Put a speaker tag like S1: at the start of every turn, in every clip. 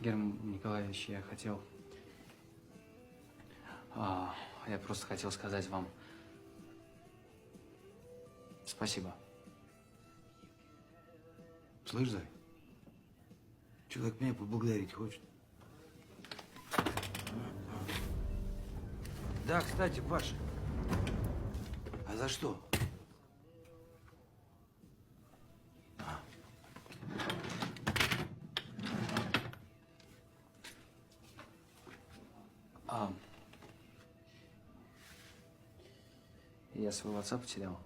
S1: Герман Николаевич, я просто хотел сказать вам спасибо.
S2: Слышь, Зай, человек меня поблагодарить хочет. Да, кстати, Паша, а за что?
S1: Я своего отца потерял.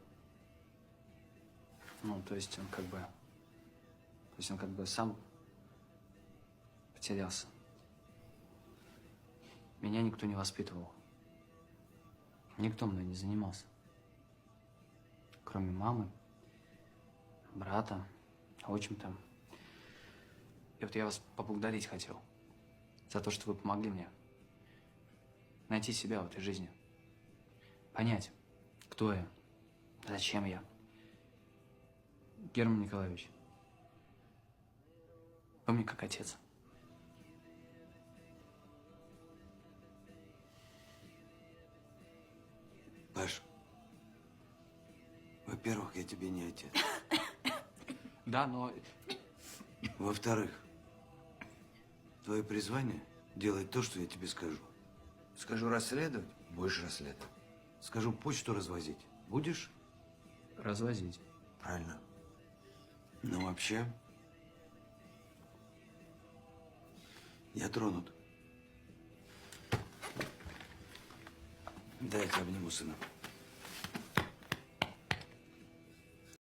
S1: Ну, то есть он как бы сам потерялся. Меня никто не воспитывал. Никто мной не занимался. Кроме мамы, брата, отчима. И вот я вас поблагодарить хотел за то, что вы помогли мне найти себя в этой жизни. Понять, кто я, зачем я. Герман Николаевич, вы мне как отец.
S2: Паш, во-первых, я тебе не отец.
S1: Да, но…
S2: Во-вторых, твое призвание – делать то, что я тебе скажу. Скажу расследовать – будешь расследовать. Скажу почту развозить – будешь?
S1: Развозить.
S2: Правильно. Но вообще, я тронут. Дай я тебя обниму, сына.